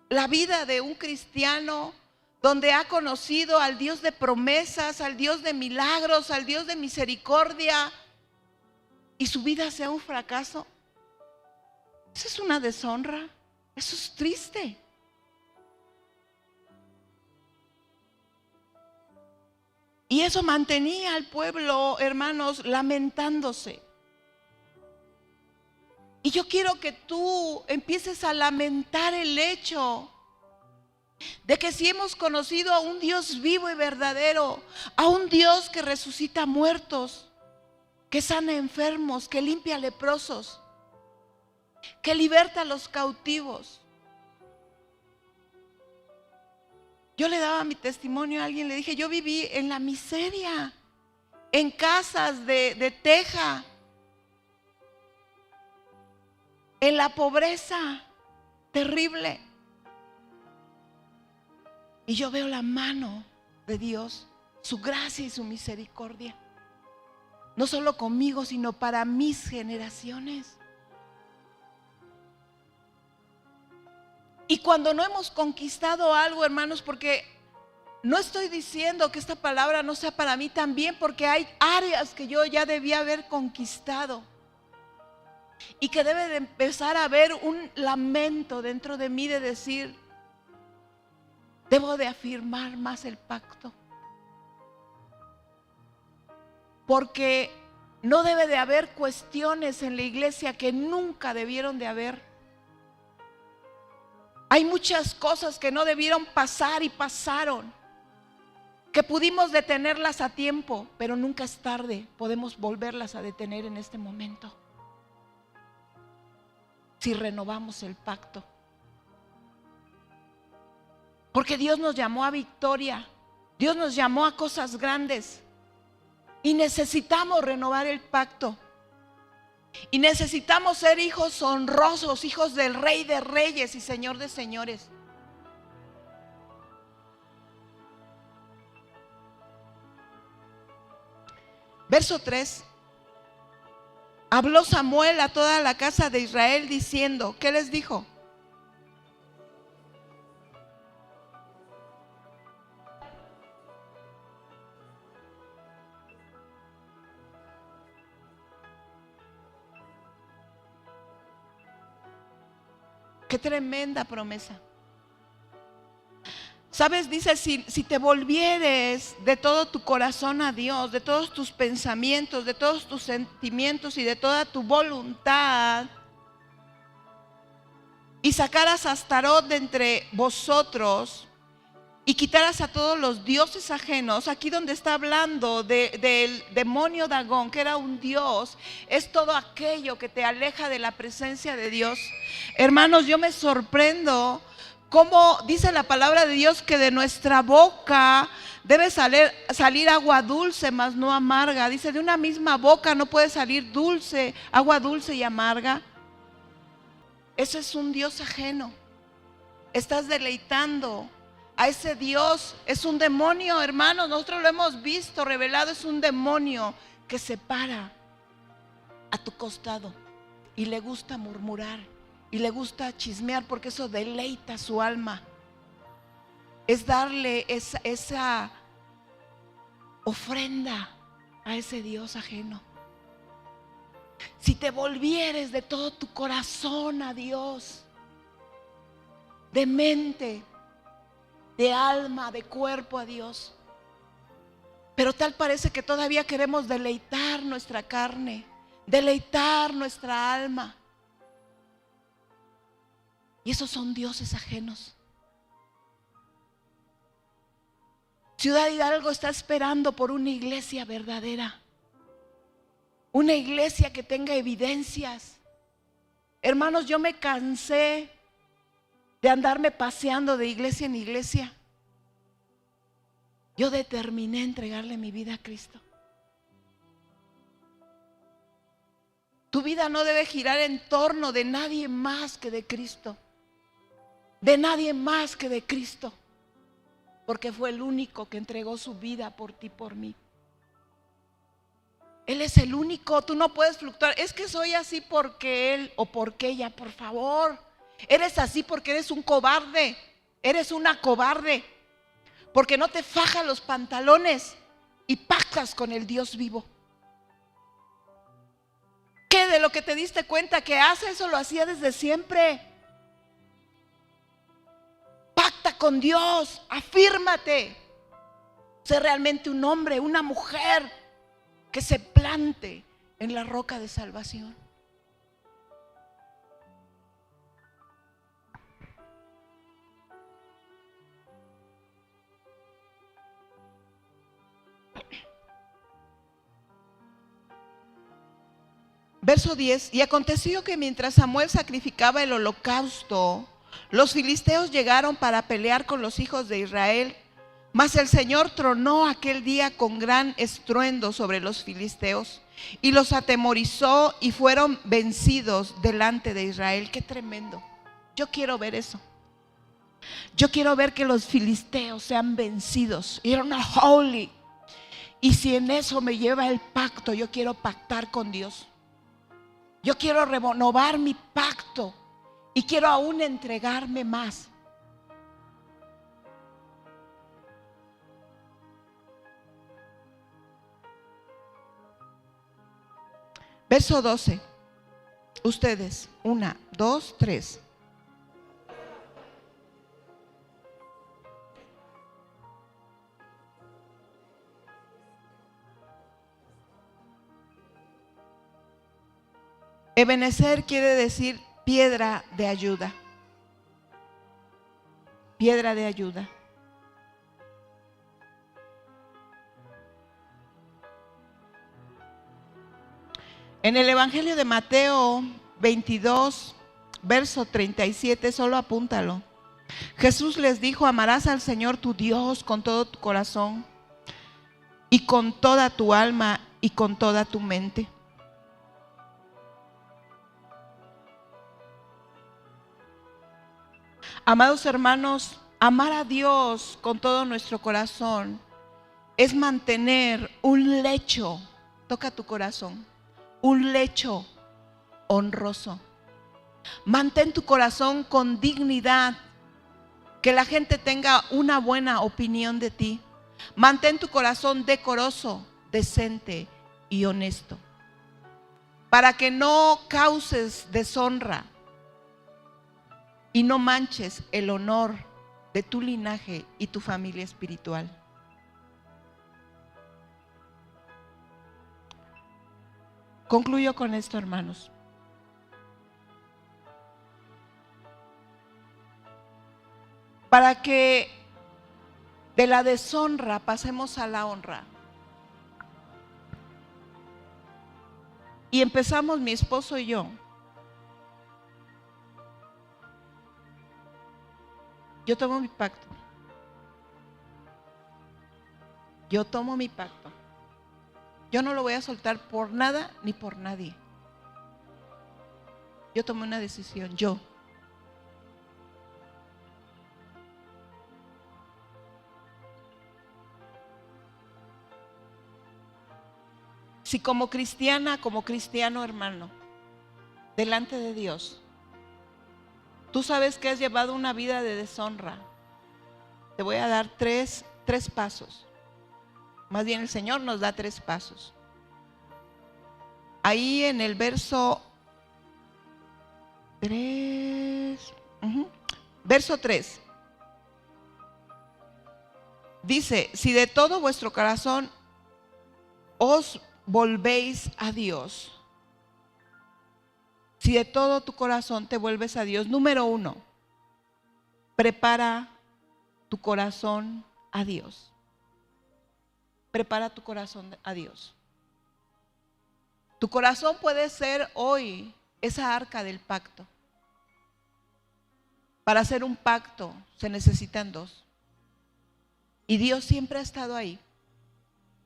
la vida de un cristiano donde ha conocido al Dios de promesas, al Dios de milagros, al Dios de misericordia, y su vida sea un fracaso. Eso es una deshonra, eso es triste. Y eso mantenía al pueblo, hermanos, lamentándose. Y yo quiero que tú empieces a lamentar el hecho de que si hemos conocido a un Dios vivo y verdadero, a un Dios que resucita muertos, que sana enfermos, que limpia leprosos, que liberta a los cautivos. Yo le daba mi testimonio a alguien, le dije, yo viví en la miseria, en casas de teja, en la pobreza terrible. Y yo veo la mano de Dios, su gracia y su misericordia, no solo conmigo, sino para mis generaciones. Y cuando no hemos conquistado algo, hermanos, porque no estoy diciendo que esta palabra no sea para mí también, porque hay áreas que yo ya debía haber conquistado. Y que debe de empezar a haber un lamento dentro de mí de decir, debo de afirmar más el pacto. Porque no debe de haber cuestiones en la iglesia que nunca debieron de haber. Hay muchas cosas que no debieron pasar y pasaron, que pudimos detenerlas a tiempo, pero nunca es tarde, podemos volverlas a detener en este momento. Si renovamos el pacto. Porque Dios nos llamó a victoria, Dios nos llamó a cosas grandes y necesitamos renovar el pacto. Y necesitamos ser hijos honrosos, hijos del Rey de Reyes y Señor de Señores. Verso 3. Habló Samuel a toda la casa de Israel diciendo, ¿qué les dijo? Qué tremenda promesa. ¿Sabes? Dice, si te volvieres de todo tu corazón a Dios, de todos tus pensamientos, de todos tus sentimientos y de toda tu voluntad, y sacaras a Astarot de entre vosotros y quitaras a todos los dioses ajenos, aquí donde está hablando del demonio Dagón, que era un dios, es todo aquello que te aleja de la presencia de Dios. Hermanos, yo me sorprendo Como dice la palabra de Dios que de nuestra boca debe salir agua dulce, mas no amarga. Dice, de una misma boca no puede salir dulce, agua dulce y amarga. Ese es un Dios ajeno. Estás deleitando a ese Dios. Es un demonio, hermanos. Nosotros lo hemos visto revelado. Es un demonio que se para a tu costado y le gusta murmurar y le gusta chismear, porque eso deleita su alma. Es darle esa ofrenda a ese Dios ajeno. Si te volvieres de todo tu corazón a Dios, de mente, de alma, de cuerpo a Dios, pero tal parece que todavía queremos deleitar nuestra carne, deleitar nuestra alma. Y esos son dioses ajenos. Ciudad Hidalgo está esperando por una iglesia verdadera, una iglesia que tenga evidencias. Hermanos, yo me cansé de andarme paseando de iglesia en iglesia. Yo determiné entregarle mi vida a Cristo. Tu vida no debe girar en torno de nadie más que de Cristo. De nadie más que de Cristo. Porque fue el único que entregó su vida por ti, por mí. Él es el único. Tú no puedes fluctuar. Es que soy así porque él o porque ella. Por favor, eres así porque eres un cobarde. Eres una cobarde porque no te fajas los pantalones y pactas con el Dios vivo. ¿Qué de lo que te diste cuenta que hace? Eso lo hacía desde siempre. Pacta con Dios, afírmate. Sé realmente un hombre, una mujer que se plante en la roca de salvación. Verso 10, y aconteció que mientras Samuel sacrificaba el holocausto, los filisteos llegaron para pelear con los hijos de Israel, mas el Señor tronó aquel día con gran estruendo sobre los filisteos y los atemorizó y fueron vencidos delante de Israel. Qué tremendo. Yo quiero ver eso. Yo quiero ver que los filisteos sean vencidos. You're not holy. Y si en eso me lleva el pacto, yo quiero pactar con Dios. Yo quiero renovar mi pacto y quiero aún entregarme más. Verso 12. Ustedes, 1, 2, 3. Ebenezer quiere decir piedra de ayuda. Piedra de ayuda. En el Evangelio de Mateo 22, verso 37, solo apúntalo. Jesús les dijo: amarás al Señor tu Dios con todo tu corazón y con toda tu alma y con toda tu mente. Amados hermanos, amar a Dios con todo nuestro corazón es mantener un lecho, toca tu corazón, un lecho honroso. Mantén tu corazón con dignidad, que la gente tenga una buena opinión de ti. Mantén tu corazón decoroso, decente y honesto, para que no causes deshonra y no manches el honor de tu linaje y tu familia espiritual. Concluyo con esto, hermanos. Para que de la deshonra pasemos a la honra. Y empezamos mi esposo y yo Yo tomo mi pacto. Yo tomo mi pacto. Yo no lo voy a soltar por nada ni por nadie. Yo tomé una decisión, yo. Si como cristiana, como cristiano, hermano, delante de Dios, tú sabes que has llevado una vida de deshonra, te voy a dar tres pasos. Más bien el Señor nos da 3 pasos. Ahí en el verso 3, verso 3, dice: si de todo vuestro corazón os volvéis a Dios, si de todo tu corazón te vuelves a Dios, número 1, prepara tu corazón a Dios. Prepara tu corazón a Dios. Tu corazón puede ser hoy esa arca del pacto. Para hacer un pacto se necesitan 2. Y Dios siempre ha estado ahí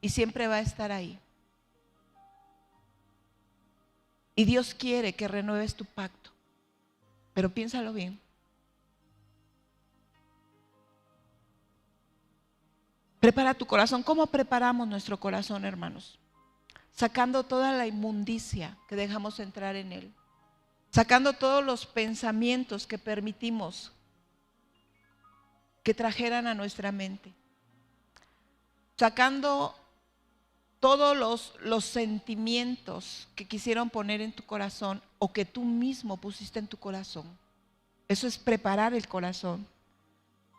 y siempre va a estar ahí. Y Dios quiere que renueves tu pacto, pero piénsalo bien. Prepara tu corazón. ¿Cómo preparamos nuestro corazón, hermanos? Sacando toda la inmundicia que dejamos entrar en él. Sacando todos los pensamientos que permitimos que trajeran a nuestra mente. Sacando todos los sentimientos que quisieron poner en tu corazón o que tú mismo pusiste en tu corazón. Eso es preparar el corazón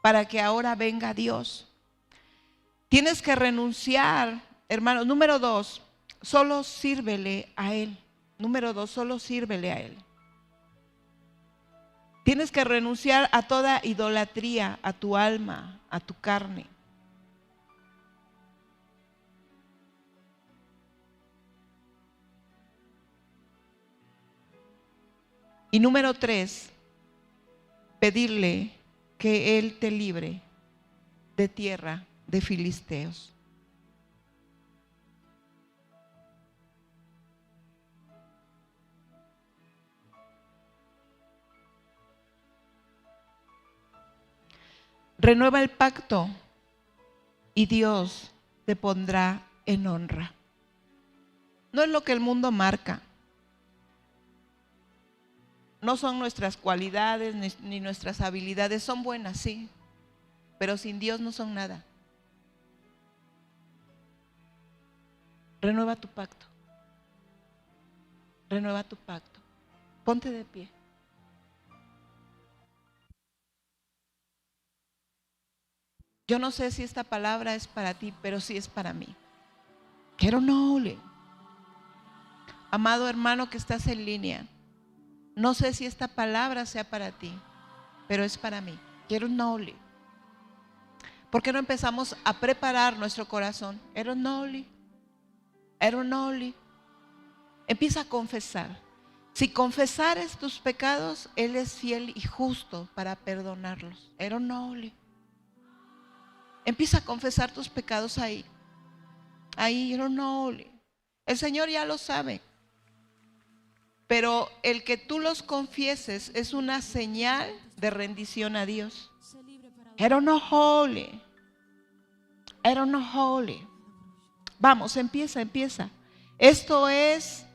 para que ahora venga Dios. Tienes que renunciar, hermano. Número 2, solo sírvele a Él. Número 2, solo sírvele a Él. Tienes que renunciar a toda idolatría, a tu alma, a tu carne. Y número 3, pedirle que Él te libre de tierra de filisteos. Renueva el pacto y Dios te pondrá en honra. No es lo que el mundo marca. No son nuestras cualidades ni nuestras habilidades. Son buenas, sí, pero sin Dios no son nada. Renueva tu pacto. Renueva tu pacto. Ponte de pie. Yo no sé si esta palabra es para ti, pero sí es para mí. Quiero noble. Amado hermano que estás en línea, no sé si esta palabra sea para ti, pero es para mí. Quiero noble. ¿Por qué no empezamos a preparar nuestro corazón? Ero noble. Empieza a confesar. Si confesares tus pecados, Él es fiel y justo para perdonarlos. Ero noble. Empieza a confesar tus pecados ahí. Ahí, ero noble. El Señor ya lo sabe. Pero el que tú los confieses es una señal de rendición a Dios. Ero noble. Vamos, empieza. Esto es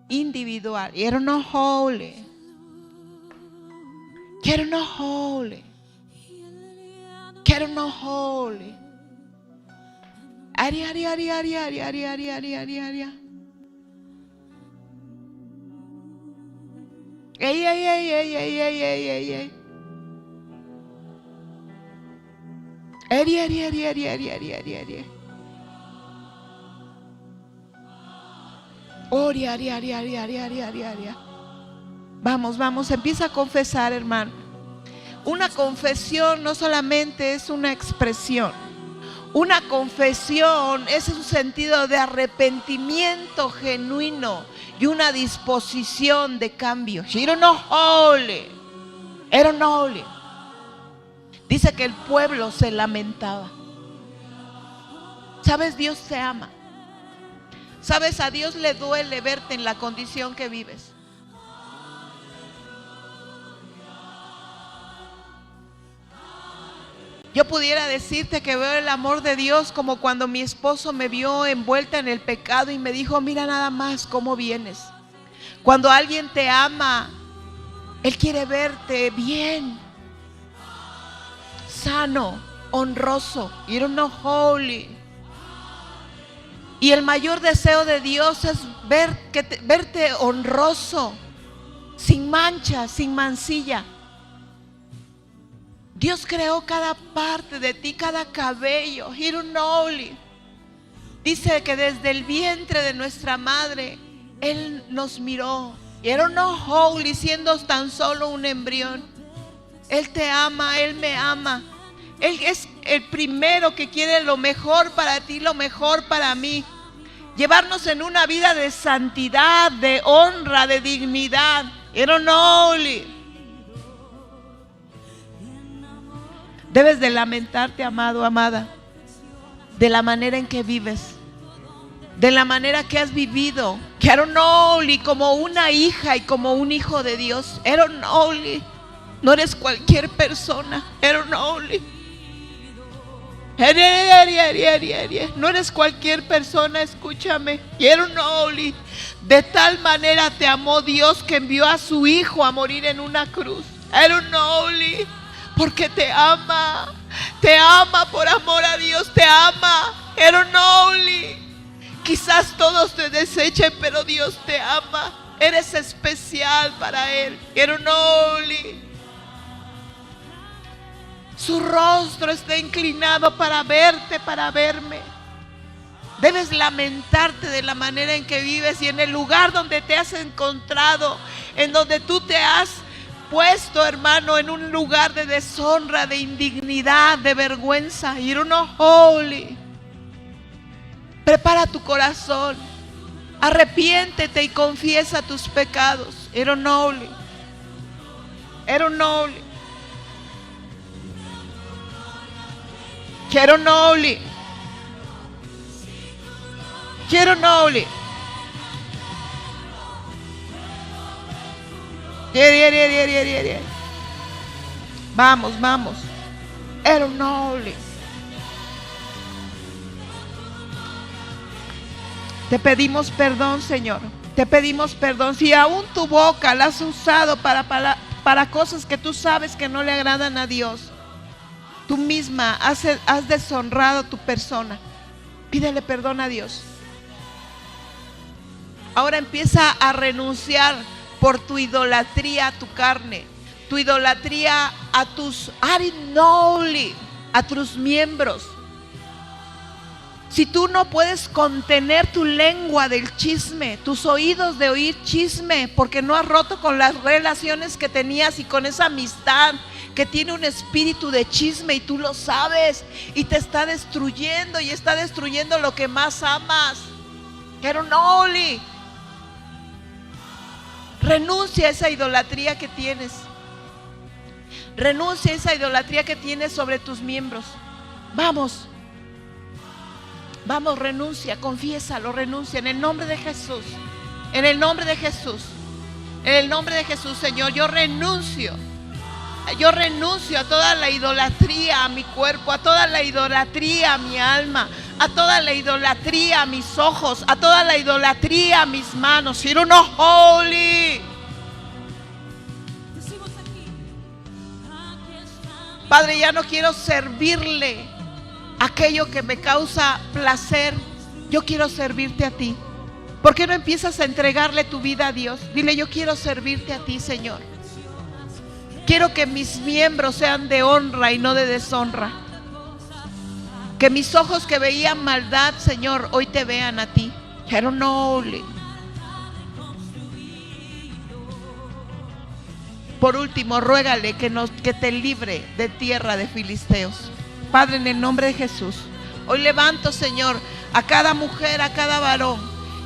individual. Ero noble. Ey. Vamos, empieza a confesar, hermano. Una confesión no solamente es una expresión. Una confesión es un sentido de arrepentimiento genuino y una disposición de cambio. Ero noble. Dice que el pueblo se lamentaba. ¿Sabes? Dios te ama. ¿Sabes? A Dios le duele verte en la condición que vives. Yo pudiera decirte que veo el amor de Dios como cuando mi esposo me vio envuelta en el pecado y me dijo: mira nada más cómo vienes. Cuando alguien te ama, Él quiere verte bien, sano, honroso, holy. Y el mayor deseo de Dios es verte honroso, sin mancha, sin mancilla. Dios creó cada parte de ti, cada cabello, holy. Dice que desde el vientre de nuestra madre Él nos miró. Holy, siendo tan solo un embrión. Él te ama, Él me ama. Él es el primero que quiere lo mejor para ti, lo mejor para mí. Llevarnos en una vida de santidad, de honra, de dignidad. Holy. Debes de lamentarte, amado, amada, de la manera en que vives, de la manera que has vivido. Holy, como una hija y como un hijo de Dios. Holy. No eres cualquier persona. Holy. No eres cualquier persona, escúchame. Holy. De tal manera te amó Dios que envió a su Hijo a morir en una cruz. Holy. Porque te ama por amor a Dios, te ama. Holy. Quizás todos te desechen, pero Dios te ama. Eres especial para Él. Holy. Su rostro está inclinado para verte, para verme. Debes lamentarte de la manera en que vives y en el lugar donde te has encontrado, en donde tú te has puesto, hermano, en un lugar de deshonra, de indignidad, de vergüenza. Holy. Prepara tu corazón, arrepiéntete y confiesa tus pecados. Holy. Holy. Holy. Holy. Vamos, vamos. Holy. Te pedimos perdón, Señor. Te pedimos perdón. Si aún tu boca la has usado para cosas que tú sabes que no le agradan a Dios, tú misma has deshonrado tu persona. Pídele perdón a Dios. Ahora empieza a renunciar por tu idolatría a tu carne, tu idolatría a tus miembros. Si tú no puedes contener tu lengua del chisme, tus oídos de oír chisme, porque no has roto con las relaciones que tenías y con esa amistad que tiene un espíritu de chisme y tú lo sabes y te está destruyendo y está destruyendo lo que más amas. Holy. Renuncia a esa idolatría que tienes. Renuncia a esa idolatría que tienes sobre tus miembros. Vamos. Vamos, renuncia, confiésalo, renuncia en el nombre de Jesús. En el nombre de Jesús. En el nombre de Jesús, Señor, yo renuncio. Yo renuncio a toda la idolatría a mi cuerpo, a toda la idolatría a mi alma, a toda la idolatría a mis ojos, a toda la idolatría a mis manos. Holy. Padre, ya no quiero servirle aquello que me causa placer. Yo quiero servirte a ti. ¿Por qué no empiezas a entregarle tu vida a Dios? Dile: yo quiero servirte a ti, Señor. Quiero que mis miembros sean de honra y no de deshonra. Que mis ojos que veían maldad, Señor, hoy te vean a ti. Holy. Por último, ruégale que te libre de tierra de filisteos. Padre, en el nombre de Jesús, hoy levanto, Señor, a cada mujer, a cada varón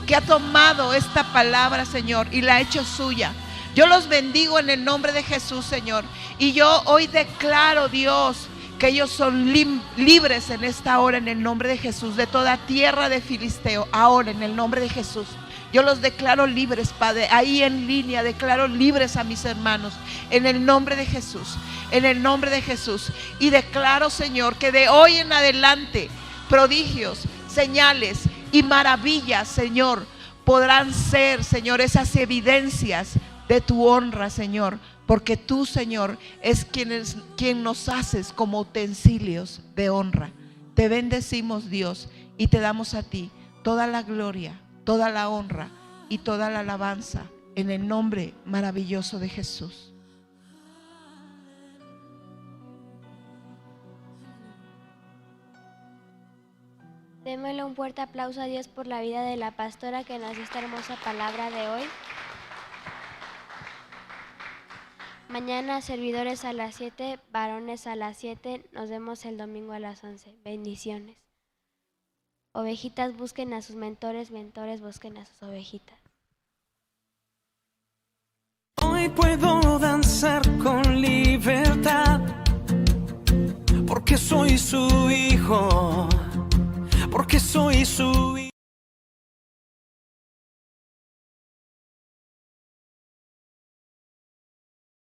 que ha tomado esta palabra, Señor, y la ha hecho suya. Yo los bendigo en el nombre de Jesús, Señor. Y yo hoy declaro, Dios, que ellos son libres en esta hora en el nombre de Jesús, de toda tierra de filisteo, ahora en el nombre de Jesús. Yo los declaro libres, Padre, ahí en línea, declaro libres a mis hermanos, en el nombre de Jesús, en el nombre de Jesús. Y declaro, Señor, que de hoy en adelante, prodigios, señales y maravillas, Señor, podrán ser, Señor, esas evidencias de tu honra, Señor, porque tú, Señor, es quien nos haces como utensilios de honra. Te bendecimos, Dios, y te damos a ti toda la gloria, toda la honra y toda la alabanza en el nombre maravilloso de Jesús. Démosle un fuerte aplauso a Dios por la vida de la pastora que nos dio esta hermosa palabra de hoy. Mañana servidores a las 7, varones a las 7. Nos vemos el domingo a las 11. Bendiciones. Ovejitas busquen a sus mentores, mentores busquen a sus ovejitas. Hoy puedo danzar con libertad, porque soy su hijo, porque soy su hijo.